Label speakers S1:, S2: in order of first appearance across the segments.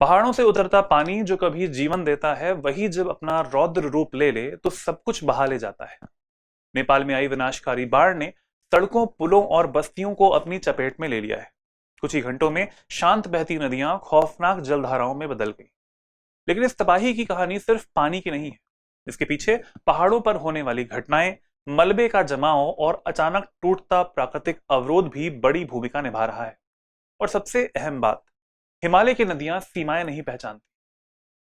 S1: पहाड़ों से उतरता पानी जो कभी जीवन देता है, वही जब अपना रौद्र रूप ले ले तो सब कुछ बहा ले जाता है। नेपाल में आई विनाशकारी बाढ़ ने सड़कों, पुलों और बस्तियों को अपनी चपेट में ले लिया है। कुछ ही घंटों में शांत बहती नदियां खौफनाक जलधाराओं में बदल गई। लेकिन इस तबाही की कहानी सिर्फ पानी की नहीं है। इसके पीछे पहाड़ों पर होने वाली घटनाएं, मलबे का जमाव और अचानक टूटता प्राकृतिक अवरोध भी बड़ी भूमिका निभा रहा है। और सबसे अहम बात, हिमालय की नदियां सीमाएं नहीं पहचानती।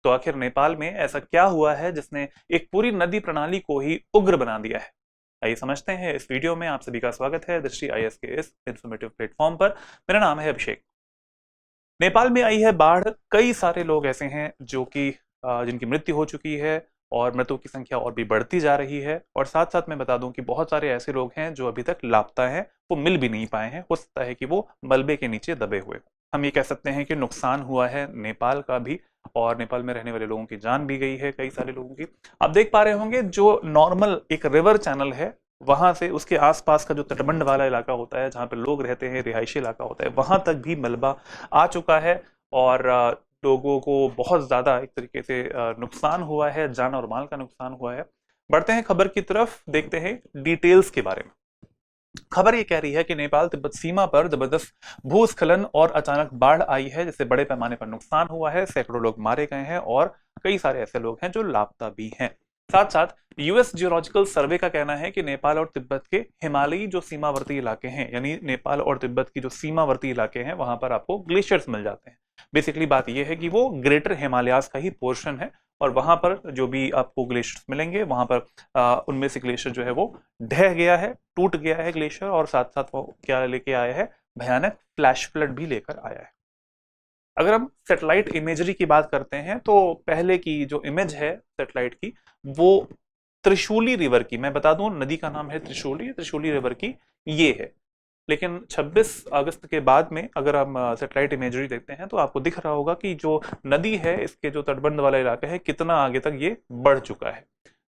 S1: तो आखिर नेपाल में ऐसा क्या हुआ है जिसने एक पूरी नदी प्रणाली को ही उग्र बना दिया है? आइए समझते हैं इस वीडियो में। आप सभी का स्वागत है दृष्टि आईएएस के इस इंफॉर्मेटिव प्लेटफॉर्म पर। मेरा नाम है अभिषेक। नेपाल में आई है बाढ़। कई सारे लोग ऐसे हैं जो कि जिनकी मृत्यु हो चुकी है और मृतकों की संख्या और भी बढ़ती जा रही है। और साथ साथ मैं बता दूं कि बहुत सारे ऐसे लोग हैं जो अभी तक लापता हैं, वो मिल भी नहीं पाए हैं। हो सकता है कि वो मलबे के नीचे दबे हुए। हम ये कह सकते हैं कि नुकसान हुआ है नेपाल का भी, और नेपाल में रहने वाले लोगों की जान भी गई है, कई सारे लोगों की। आप देख पा रहे होंगे जो नॉर्मल एक रिवर चैनल है, वहां से उसके आसपास का जो तटबंध वाला इलाका होता है, जहां पे लोग रहते हैं, रिहायशी इलाका होता है, वहां तक भी मलबा आ चुका है। और लोगों को बहुत ज्यादा एक तरीके से नुकसान हुआ है, जान और माल का नुकसान हुआ है। बढ़ते हैं खबर की तरफ, देखते हैं डिटेल्स के बारे में। खबर ये कह रही है कि नेपाल तिब्बत सीमा पर जबरदस्त भूस्खलन और अचानक बाढ़ आई है, जिससे बड़े पैमाने पर नुकसान हुआ है। सैकड़ों लोग मारे गए हैं और कई सारे ऐसे लोग हैं जो लापता भी हैं। साथ साथ यूएस जियोलॉजिकल सर्वे का कहना है कि नेपाल और तिब्बत के हिमालयी जो सीमावर्ती इलाके हैं, यानी नेपाल और तिब्बत की जो सीमावर्ती इलाके हैं, वहां पर आपको ग्लेशियर्स मिल जाते हैं। बेसिकली बात यह है कि वो ग्रेटर हिमालयाज का ही पोर्शन है, और वहां पर जो भी आपको ग्लेशियर्स मिलेंगे, वहां पर उनमें से ग्लेशियर जो है वो ढह गया है, टूट गया है ग्लेशियर। और साथ साथ वो क्या लेके आया है? भयानक फ्लैश फ्लड भी लेकर आया है। अगर हम सैटेलाइट इमेजरी की बात करते हैं, तो पहले की जो इमेज है सैटेलाइट की, वो त्रिशूली रिवर की, मैं बता दूं नदी का नाम है त्रिशूली, त्रिशूली रिवर की ये है। लेकिन 26 अगस्त के बाद में अगर हम सैटेलाइट इमेजरी देखते हैं, तो आपको दिख रहा होगा कि जो नदी है, इसके जो तटबंध वाला इलाका है, कितना आगे तक ये बढ़ चुका है।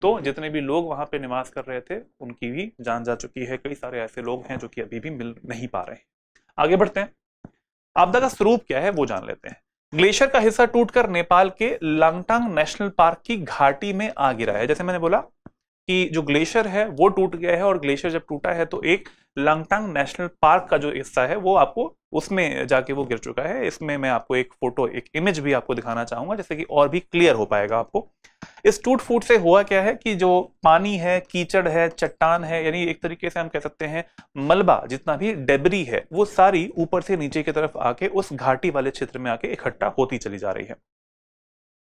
S1: तो जितने भी लोग वहां पे निवास कर रहे थे, उनकी भी जान जा चुकी है। कई सारे ऐसे लोग हैं जो कि अभी भी मिल नहीं पा रहे हैं। आगे बढ़ते हैं, आपदा का स्वरूप क्या है वो जान लेते हैं। ग्लेशियर का हिस्सा टूटकर नेपाल के लांगटांग नेशनल पार्क की घाटी में आ गिरा है। जैसे मैंने बोला कि जो ग्लेशियर है वो टूट गया है, और ग्लेशियर जब टूटा है तो एक लांगटांग नेशनल पार्क का जो हिस्सा है वो आपको उसमें जाके वो गिर चुका है। इसमें मैं आपको एक फोटो, एक इमेज भी आपको दिखाना चाहूंगा, जैसे कि और भी क्लियर हो पाएगा आपको। इस टूट फूट से हुआ क्या है कि जो पानी है, कीचड़ है, चट्टान है, यानी एक तरीके से हम कह सकते हैं मलबा, जितना भी डेबरी है, वो सारी ऊपर से नीचे की तरफ आके उस घाटी वाले क्षेत्र में आके इकट्ठा होती चली जा रही है।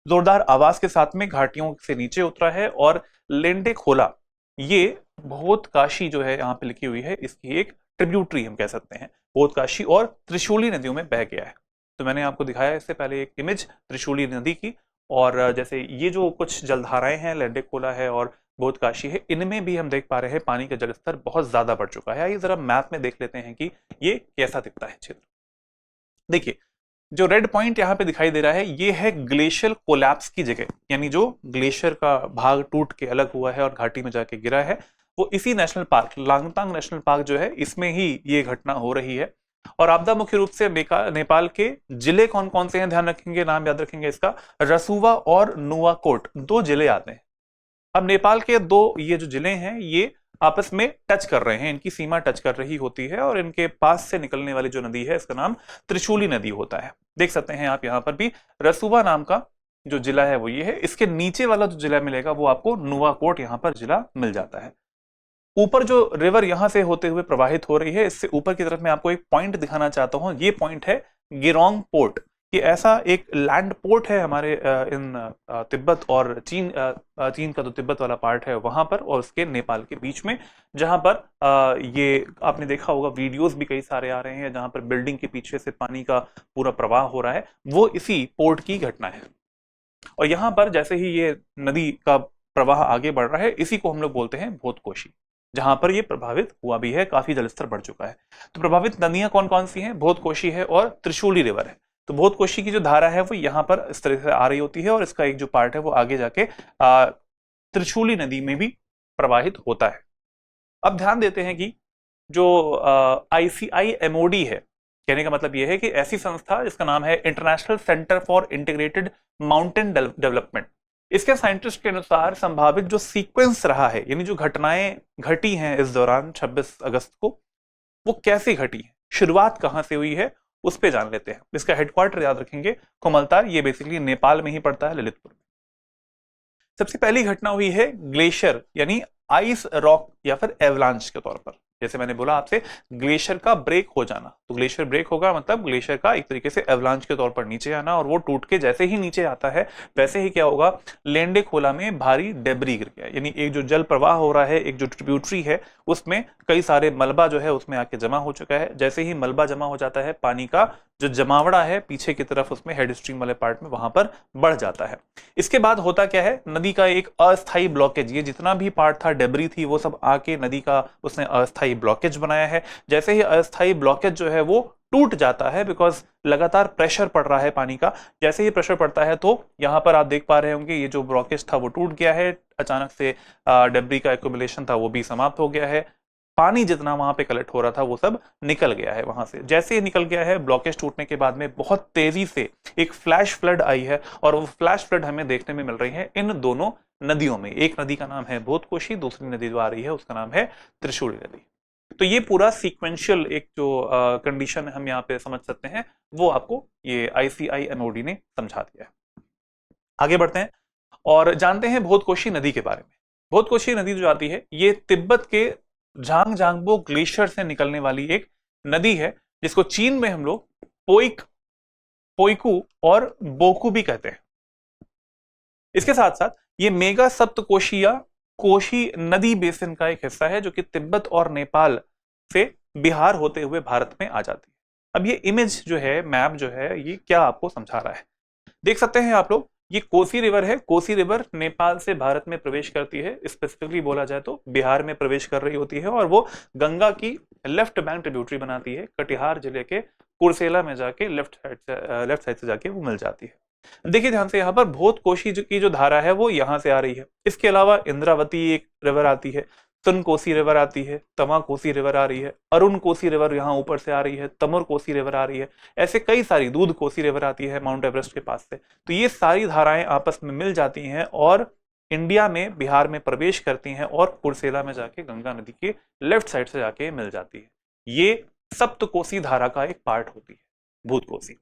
S1: जोरदार आवाज के साथ में घाटियों से नीचे उतरा है, और लेंडे खोला, ये भोतकाशी जो है यहाँ पे लिखी हुई है, इसकी एक ट्रिब्यूटरी हम कह सकते हैं, भोतकाशी और त्रिशूली नदियों में बह गया है। तो मैंने आपको दिखाया इससे पहले एक इमेज त्रिशूली नदी की, और जैसे ये जो कुछ जलधाराएं हैं, लेंडे खोला है और भोतकाशी है, इनमें भी हम देख पा रहे हैं पानी का जलस्तर बहुत ज्यादा बढ़ चुका है। आइए जरा मैप में देख लेते हैं कि ये कैसा दिखता है क्षेत्र। देखिए, जो रेड पॉइंट यहाँ पे दिखाई दे रहा है, ये है ग्लेशियल कोलैप्स की जगह, यानी जो ग्लेशियर का भाग टूट के अलग हुआ है और घाटी में जाके गिरा है, वो इसी नेशनल पार्क, लांगतांग नेशनल पार्क जो है, इसमें ही ये घटना हो रही है। और आपदा मुख्य रूप से नेपाल के जिले कौन कौन से हैं, ध्यान रखेंगे, नाम याद रखेंगे इसका। रसुवा और नुवाकोट, दो जिले आते हैं। अब नेपाल के दो ये जो जिले हैं, ये आपस में टच कर रहे हैं, इनकी सीमा टच कर रही होती है, और इनके पास से निकलने वाली जो नदी है, इसका नाम त्रिशूली नदी होता है। देख सकते हैं आप यहाँ पर भी, रसुवा नाम का जो जिला है वो ये है। इसके नीचे वाला जो जिला मिलेगा वो आपको नुवाकोट यहाँ पर जिला मिल जाता है। ऊपर जो रिवर यहाँ से होते हुए प्रवाहित हो रही है, इससे ऊपर की तरफ मैं आपको एक पॉइंट दिखाना चाहता हूँ। ये पॉइंट है गिरोंग पोर्ट। ये ऐसा एक लैंड पोर्ट है हमारे इन तिब्बत और चीन, चीन का जो तिब्बत वाला पार्ट है वहां पर, और उसके नेपाल के बीच में, जहां पर ये आपने देखा होगा, वीडियोस भी कई सारे आ रहे हैं, जहां पर बिल्डिंग के पीछे से पानी का पूरा प्रवाह हो रहा है, वो इसी पोर्ट की घटना है। और यहाँ पर जैसे ही ये नदी का प्रवाह आगे बढ़ रहा है, इसी को हम लोग बोलते हैं भोतकोशी, जहां पर ये प्रभावित हुआ भी है, काफी जलस्तर बढ़ चुका है। तो प्रभावित नदियां कौन कौन सी हैं? भोतकोशी है और त्रिशूली रिवर है। तो भोतकोशी की जो धारा है वो यहाँ पर इस तरह से आ रही होती है, और इसका एक जो पार्ट है वो आगे जाके त्रिशूली नदी में भी प्रवाहित होता है। अब ध्यान देते हैं कि जो ICI MOD है, कहने का मतलब यह है कि ऐसी संस्था जिसका नाम है international centre for integrated mountain development, इसके साइंटिस्ट के अनुसार संभावित जो सीक्वेंस रहा है, यानी जो घटनाएं घटी हैं इस दौरान 26 अगस्त को, वो कैसे घटी है, शुरुआत कहां से हुई है, उस पे जान लेते हैं। इसका हेडक्वार्टर याद रखेंगे खुमलतार, ये बेसिकली नेपाल में ही पड़ता है, ललितपुर में। सबसे पहली घटना हुई है ग्लेशियर यानी आइस रॉक या फिर एवलांच के तौर पर। जैसे मैंने बोला आपसे, ग्लेशियर का ब्रेक हो जाना, तो ग्लेशियर ब्रेक होगा मतलब ग्लेशियर का एक तरीके से एवलांच के तौर पर नीचे आना, और वो टूट के जैसे ही नीचे आता है वैसे ही क्या होगा, लेंडे खोला में भारी डेबरी गिर गया, यानी एक जो जल प्रवाह हो रहा है, एक जो ट्रिब्यूटरी है, उसमें कई सारे मलबा जो है उसमें आके जमा हो चुका है। जैसे ही मलबा जमा हो जाता है, पानी का जो जमावड़ा है पीछे की तरफ उसमें हेड स्ट्रीम वाले पार्ट में वहां पर बढ़ जाता है। इसके बाद होता क्या है, नदी का एक अस्थायी ब्लॉकेज, ये जितना भी पार्ट था, डेबरी थी, वो सब आके नदी का उसने अस्थायी ब्लॉकेज बनाया है। जैसे ही अस्थायी ब्लॉकेज जो है वो टूट जाता है, बिकॉज लगातार प्रेशर पड़ रहा है पानी का, जैसे ही प्रेशर पड़ता है तो यहां पर आप देख पा रहे होंगे ये जो ब्लॉकेज था वो टूट गया है, अचानक से डेबरी का एक्यूमुलेशन था वो भी समाप्त हो गया है, पानी जितना वहां पे कलेक्ट हो रहा था वो सब निकल गया है वहां से। जैसे ही निकल गया है, ब्लॉकेज टूटने के बाद में बहुत तेजी से एक फ्लैश फ्लड आई है, और वो फ्लैश फ्लड हमें देखने में मिल रही है इन दोनों नदियों में। एक नदी का नाम है भूतकोशी, दूसरी नदी जो आ रही है उसका नाम है त्रिशूली नदी। तो ये पूरा सीक्वेंशियल एक जो कंडीशन हम यहाँ पे समझ सकते हैं, वो आपको ये ICIMOD ने समझा दिया है। आगे बढ़ते हैं और जानते हैं भूतकोशी नदी के बारे में। भूतकोशी नदी जो आती है, ये तिब्बत के झांगझांगबो ग्लेशियर से निकलने वाली एक नदी है, जिसको चीन में हम लोग पोइकू और बोकू भी कहते हैं। इसके साथ साथ ये मेगा सप्तकोशीय कोशी नदी बेसिन का एक हिस्सा है, जो कि तिब्बत और नेपाल से बिहार होते हुए भारत में आ जाती है। अब ये इमेज जो है, मैप जो है, ये क्या आपको समझा रहा है, देख सकते हैं आप लोग। ये कोसी रिवर है, कोसी रिवर नेपाल से भारत में प्रवेश करती है, स्पेसिफिकली बोला जाए तो बिहार में प्रवेश कर रही होती है, और वो गंगा की लेफ्ट बैंक ट्रिब्यूटरी बनाती है, कटिहार जिले के कुर्सेला में जाके लेफ्ट साइड से जाके वो मिल जाती है। देखिए ध्यान से, यहाँ पर भूतकोशी की जो धारा है वो यहाँ से आ रही है। इसके अलावा इंद्रावती एक रिवर आती है, सुन कोसी रिवर आती है, तमा कोसी रिवर आ रही है, अरुण कोसी रिवर यहाँ ऊपर से आ रही है, तमुर कोसी रिवर आ रही है, ऐसे कई सारी, दूध कोसी रिवर आती है माउंट एवरेस्ट के पास से। तो ये सारी धाराएं आपस में मिल जाती हैं और इंडिया में, बिहार में प्रवेश करती हैं, और कुर्सेला में जाके गंगा नदी के लेफ्ट साइड से जाके मिल जाती है। ये सप्तकोसी धारा का एक पार्ट होती है, भूतकोसी।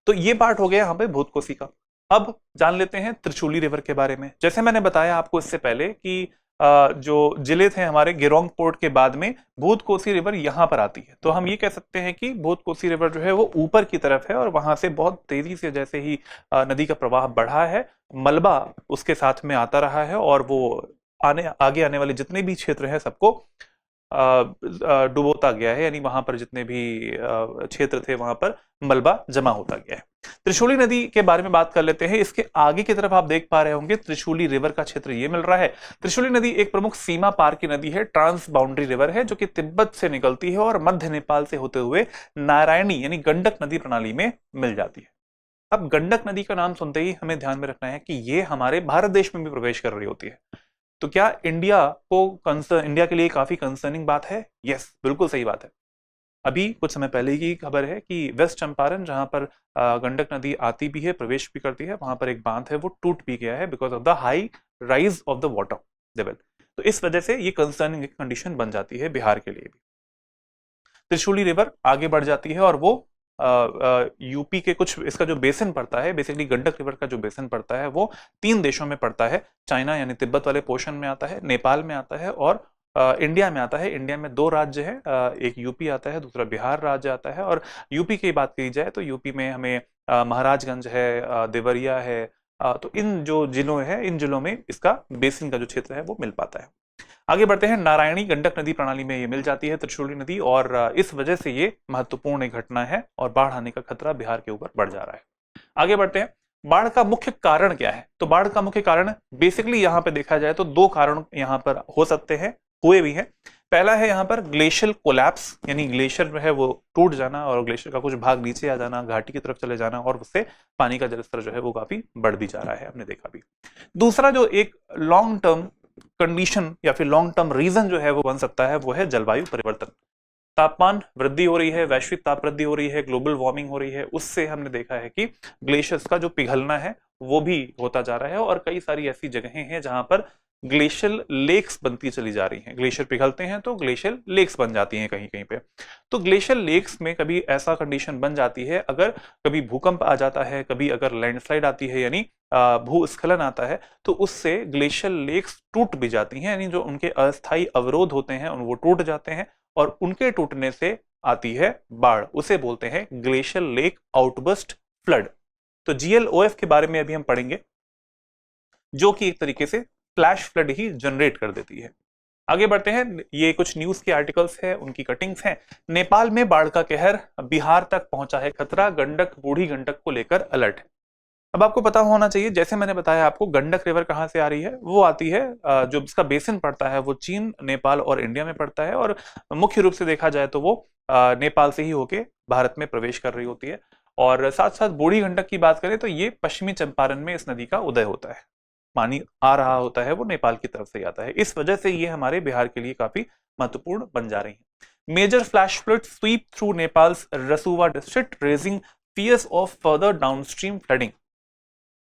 S1: तो ये पार्ट हो गया यहाँ पे भूतकोसी का। अब जान लेते हैं त्रिशूली रिवर के बारे में। जैसे मैंने बताया आपको इससे पहले कि जो जिले थे हमारे, गिरोंग पोर्ट के बाद में भूतकोसी रिवर यहाँ पर आती है, तो हम ये कह सकते हैं कि भूतकोसी रिवर जो है वो ऊपर की तरफ है, और वहां से बहुत तेजी से जैसे ही नदी का प्रवाह बढ़ा है, मलबा उसके साथ में आता रहा है, और वो आगे आने वाले जितने भी क्षेत्र हैं सबको डुबोता गया है, यानी वहां पर जितने भी क्षेत्र थे वहां पर मलबा जमा होता गया है। त्रिशूली नदी के बारे में बात कर लेते हैं। इसके आगे की तरफ आप देख पा रहे होंगे त्रिशूली रिवर का क्षेत्र ये मिल रहा है। त्रिशूली नदी एक प्रमुख सीमा पार की नदी है, ट्रांस बाउंड्री रिवर है, जो कि तिब्बत से निकलती है और मध्य नेपाल से होते हुए नारायणी यानी गंडक नदी प्रणाली में मिल जाती है। अब गंडक नदी का नाम सुनते ही हमें ध्यान में रखना है कि ये हमारे भारत देश में भी प्रवेश कर रही होती है। तो क्या इंडिया के लिए काफी कंसर्निंग बात है? यस, बिल्कुल सही बात है। अभी कुछ समय पहले की खबर है कि वेस्ट चंपारण, जहां पर गंडक नदी आती भी है, प्रवेश भी करती है, वहां पर एक बांध है वो टूट भी गया है because of the high rise of the water level. तो इस वजह से ये कंसर्निंग कंडीशन बन जाती है बिहार के लिए भी। त्रिशूली रिवर आगे बढ़ जाती है और वो यूपी के कुछ, इसका जो बेसिन पड़ता है, बेसिकली गंडक रिवर का जो बेसिन पड़ता है वो 3 देशों में पड़ता है। चाइना यानी तिब्बत वाले पोर्शन में आता है, नेपाल में आता है, और इंडिया में आता है। इंडिया में 2 राज्य हैं, एक यूपी आता है, दूसरा बिहार राज्य आता है। और यूपी की बात की जाए तो यूपी में हमें महाराजगंज है, देवरिया है, तो इन जो जिलों हैं, इन जिलों में इसका बेसिन का जो क्षेत्र है वो मिल पाता है। आगे बढ़ते हैं, नारायणी गंडक नदी प्रणाली में ये मिल जाती है त्रिशूली नदी, और इस वजह से ये महत्वपूर्ण एक घटना है और बाढ़ आने का खतरा बिहार के ऊपर बढ़ जा रहा है। आगे बढ़ते हैं, बाढ़ का मुख्य कारण क्या है? तो बाढ़ का मुख्य कारण बेसिकली यहाँ पे देखा जाए तो 2 कारण यहाँ पर हो सकते हैं, हुए भी हैं। पहला है यहाँ पर ग्लेशियल कोलैप्स, यानी ग्लेशियर जो है वो टूट जाना और ग्लेशियर का कुछ भाग नीचे आ जाना, घाटी की तरफ चले जाना, और उससे पानी का जलस्तर जो है वो काफी बढ़ भी जा रहा है, हमने देखा भी। दूसरा जो एक लॉन्ग टर्म कंडीशन या फिर लॉन्ग टर्म रीजन जो है वो बन सकता है, वो है जलवायु परिवर्तन। तापमान वृद्धि हो रही है, वैश्विक ताप वृद्धि हो रही है, ग्लोबल वार्मिंग हो रही है, उससे हमने देखा है कि ग्लेशियर्स का जो पिघलना है वो भी होता जा रहा है और कई सारी ऐसी जगहें हैं जहां पर ग्लेशियल लेक्स बनती चली जा रही हैं। ग्लेशियर पिघलते हैं तो ग्लेशियल लेक्स बन जाती हैं कहीं कहीं पे। तो ग्लेशियल लेक्स में कभी ऐसा कंडीशन बन जाती है, अगर कभी भूकंप आ जाता है, कभी अगर लैंडस्लाइड आती है यानी भूस्खलन आता है, तो उससे ग्लेशियल लेक्स टूट भी जाती हैं, यानी जो उनके अस्थायी अवरोध होते हैं वो टूट जाते हैं और उनके टूटने से आती है बाढ़। उसे बोलते हैं ग्लेशियल लेक आउटबर्स्ट फ्लड। तो GLOF के बारे में अभी हम पढ़ेंगे, जो कि एक तरीके से फ्लैश फ्लड ही जनरेट कर देती है। आगे बढ़ते हैं, ये कुछ न्यूज के आर्टिकल्स हैं, उनकी कटिंग्स हैं। नेपाल में बाढ़ का कहर, बिहार तक पहुंचा है खतरा, गंडक बूढ़ी गंडक को लेकर अलर्ट है। अब आपको पता होना चाहिए, जैसे मैंने बताया आपको, गंडक रिवर कहाँ से आ रही है, वो आती है जो इसका बेसिन पड़ता है वो चीन, नेपाल और इंडिया में पड़ता है और मुख्य रूप से देखा जाए तो वो नेपाल से ही होके भारत में प्रवेश कर रही होती है। और साथ साथ बूढ़ी गंडक की बात करें तो ये पश्चिमी चंपारण में इस नदी का उदय होता है, पानी आ रहा होता है वो नेपाल की तरफ से आता है, इस वजह से ये हमारे बिहार के लिए काफी महत्वपूर्ण बन जा रही है। Major flash flood sweep through Nepal's Rasuwa district, raising fears of further downstream flooding.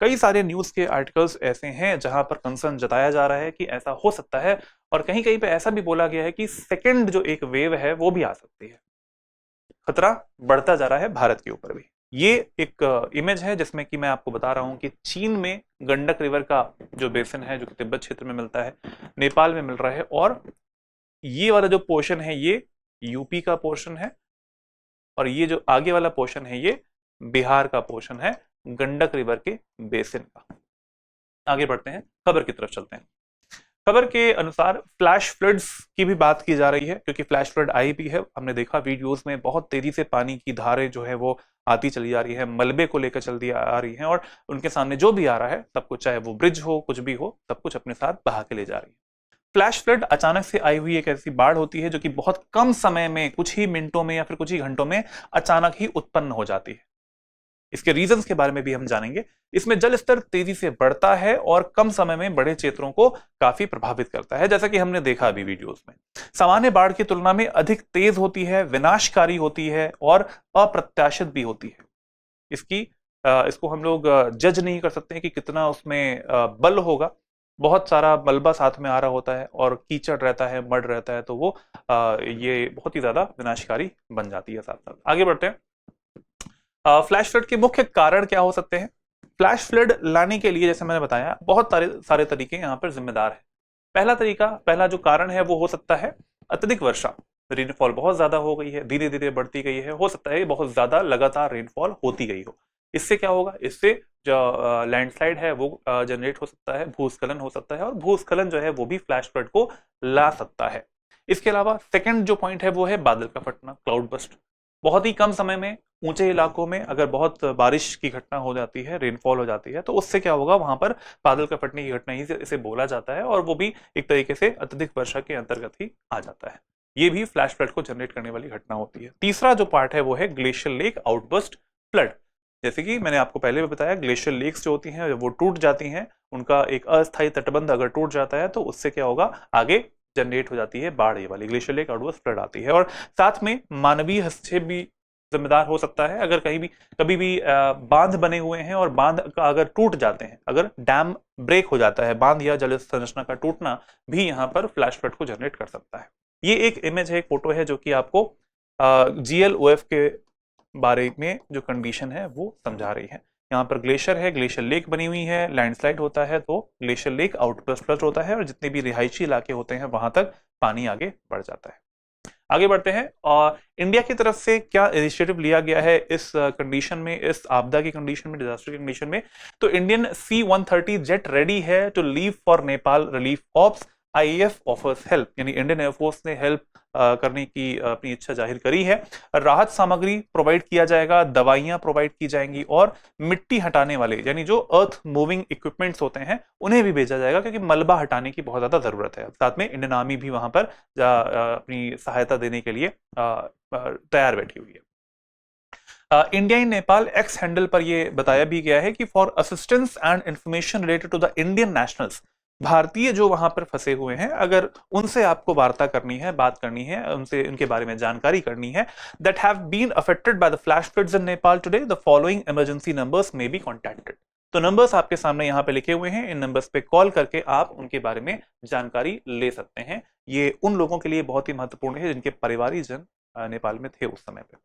S1: कई सारे न्यूज के आर्टिकल्स ऐसे हैं जहां पर कंसर्न जताया जा रहा है कि ऐसा हो सकता है और कहीं कहीं पे ऐसा भी बोला गया है कि सेकंड जो एक वेव है वो भी आ सकती है। खतरा बढ़ता जा रहा है भारत के ऊपर भी। ये एक इमेज है जिसमें कि मैं आपको बता रहा हूं कि चीन में गंडक रिवर का जो बेसिन है जो कि तिब्बत क्षेत्र में मिलता है, नेपाल में मिल रहा है, और ये वाला जो पोर्शन है ये यूपी का पोर्शन है और ये जो आगे वाला पोर्शन है ये बिहार का पोर्शन है गंडक रिवर के बेसिन का। आगे बढ़ते हैं, खबर की तरफ चलते हैं। खबर के अनुसार फ्लैश फ्लड्स की भी बात की जा रही है, क्योंकि फ्लैश फ्लड आई भी है। हमने देखा वीडियोस में बहुत तेजी से पानी की धारें जो है वो आती चली जा रही है, मलबे को लेकर चलती आ रही है और उनके सामने जो भी आ रहा है सब कुछ, चाहे वो ब्रिज हो कुछ भी हो, सब कुछ अपने साथ बहा के ले जा रही है। फ्लैश फ्लड अचानक से आई हुई एक ऐसी बाढ़ होती है जो कि बहुत कम समय में, कुछ ही मिनटों में या फिर कुछ ही घंटों में अचानक ही उत्पन्न हो जाती है। इसके रीजंस के बारे में भी हम जानेंगे। इसमें जल स्तर तेजी से बढ़ता है और कम समय में बड़े क्षेत्रों को काफी प्रभावित करता है, जैसा कि हमने देखा अभी वीडियोस में। सामान्य बाढ़ की तुलना में अधिक तेज होती है, विनाशकारी होती है और अप्रत्याशित भी होती है। इसको हम लोग जज नहीं कर सकते हैं कि कितना उसमें बल होगा। बहुत सारा मलबा साथ में आ रहा होता है और कीचड़ रहता है, मड रहता है, तो वो ये बहुत ही ज्यादा विनाशकारी बन जाती है। साथ साथ आगे बढ़ते हैं। फ्लैश फ्लड के मुख्य कारण क्या हो सकते हैं? फ्लैश फ्लड लाने के लिए जैसे मैंने बताया बहुत सारे तरीके यहाँ पर जिम्मेदार है। पहला जो कारण है वो हो सकता है अत्यधिक वर्षा। रेनफॉल बहुत ज्यादा हो गई है, धीरे धीरे बढ़ती गई है, हो सकता है बहुत ज्यादा लगातार रेनफॉल होती गई हो। इससे क्या होगा? इससे जो लैंडस्लाइड है वो जनरेट हो सकता है, भूस्खलन हो सकता है और भूस्खलन जो है वो भी फ्लैश फ्लड को ला सकता है। इसके अलावा सेकंड जो पॉइंट है वो है बादल का फटना, क्लाउड बस्ट। बहुत ही कम समय में ऊंचे इलाकों में अगर बहुत बारिश की घटना हो जाती है, रेनफॉल हो जाती है, तो उससे क्या होगा, वहां पर बादल का फटने की घटना ही इसे बोला जाता है और वो भी एक तरीके से अत्यधिक वर्षा के अंतर्गत ही आ जाता है। ये भी फ्लैश फ्लड को जनरेट करने वाली घटना होती है। तीसरा जो पार्ट है वो है ग्लेशियल लेक आउटबर्स्ट फ्लड। जैसे कि मैंने आपको पहले भी बताया, ग्लेशियल लेक्स जो होती हैं वो टूट जाती हैं, उनका एक अस्थायी तटबंध अगर टूट जाता है तो उससे क्या होगा, आगे जनरेट हो जाती है बाढ़, ये वाली ग्लेशियल लेक आउटबर्स्ट फ्लड आती है। और साथ में मानवीय हस्तक्षेप भी जिम्मेदार हो सकता है। अगर कभी भी बांध बने हुए हैं और बांध का अगर टूट जाते हैं, अगर डैम ब्रेक हो जाता है, बांध या जल संरचना का टूटना भी यहाँ पर फ्लैश फ्लड को जनरेट कर सकता है। ये एक इमेज है, एक फोटो है जो कि आपको GLOF के बारे में जो कंडीशन है वो समझा रही है। यहाँ पर ग्लेशियर है, ग्लेशियर लेक बनी हुई है, लैंडस्लाइड होता है तो ग्लेशियर लेक आउटबर्स्ट फ्लड होता है और जितने भी रिहायशी इलाके होते हैं वहां तक पानी आगे बढ़ जाता है। आगे बढ़ते हैं। और इंडिया की तरफ से क्या इनिशिएटिव लिया गया है इस कंडीशन में, इस आपदा की कंडीशन में, डिजास्टर की कंडीशन में? तो इंडियन C-130 जेट रेडी है to leave for Nepal relief ops, IAF offers help, यानी इंडियन एयरफोर्स ने हेल्प करने की अपनी इच्छा जाहिर करी है। राहत सामग्री प्रोवाइड किया जाएगा, दवाइयां प्रोवाइड की जाएंगी और मिट्टी हटाने वाले यानी जो अर्थ मूविंग इक्विपमेंट्स होते हैं उन्हें भी भेजा जाएगा, क्योंकि मलबा हटाने की बहुत ज्यादा जरूरत है। साथ में इंडियन आर्मी भी वहां पर अपनी सहायता देने के लिए तैयार बैठी हुई है। India in Nepal X handle पर यह बताया भी गया है कि for assistance and information related to the Indian nationals भारतीय जो वहां पर फंसे हुए हैं, अगर उनसे आपको वार्ता करनी है, बात करनी है, उनसे उनके बारे में जानकारी करनी है, that have been affected by the flash floods in Nepal today, the following emergency numbers may be contacted. तो नंबर्स आपके सामने यहाँ पे लिखे हुए हैं, इन नंबर्स पे कॉल करके आप उनके बारे में जानकारी ले सकते हैं। ये उन लोगों के लिए बहुत ही महत्वपूर्ण है जिनके परिवारीजन नेपाल में थे उस समय पे।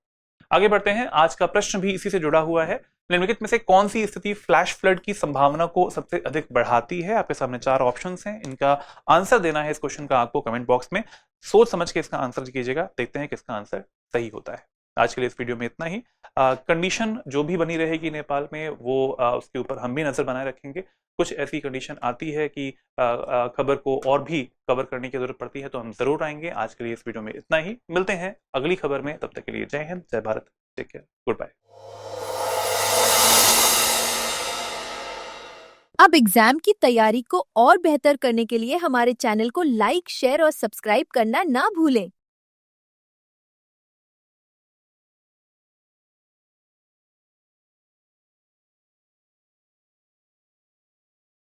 S1: आगे बढ़ते हैं, आज का प्रश्न भी इसी से जुड़ा हुआ है। निम्नलिखित में से कौन सी स्थिति फ्लैश फ्लड की संभावना को सबसे अधिक बढ़ाती है? आपके सामने 4 ऑप्शंस हैं, इनका आंसर देना है इस क्वेश्चन का आपको कमेंट बॉक्स में। सोच समझ के इसका आंसर कीजिएगा, देखते हैं किसका आंसर सही होता है। आज के लिए इस वीडियो में इतना ही। कंडीशन जो भी बनी रहेगी नेपाल में वो उसके ऊपर हम भी नजर बनाए रखेंगे। कुछ ऐसी कंडीशन आती है कि खबर को और भी कवर करने की जरूरत पड़ती है तो हम जरूर आएंगे। आज के लिए इस वीडियो में इतना ही, मिलते हैं अगली खबर में, तब तक के लिए जय हिंद, जय Bharat, take care, good bye.
S2: अब एग्जाम की तैयारी को और बेहतर करने के लिए हमारे चैनल को लाइक, शेयर और सब्सक्राइब करना ना भूलें।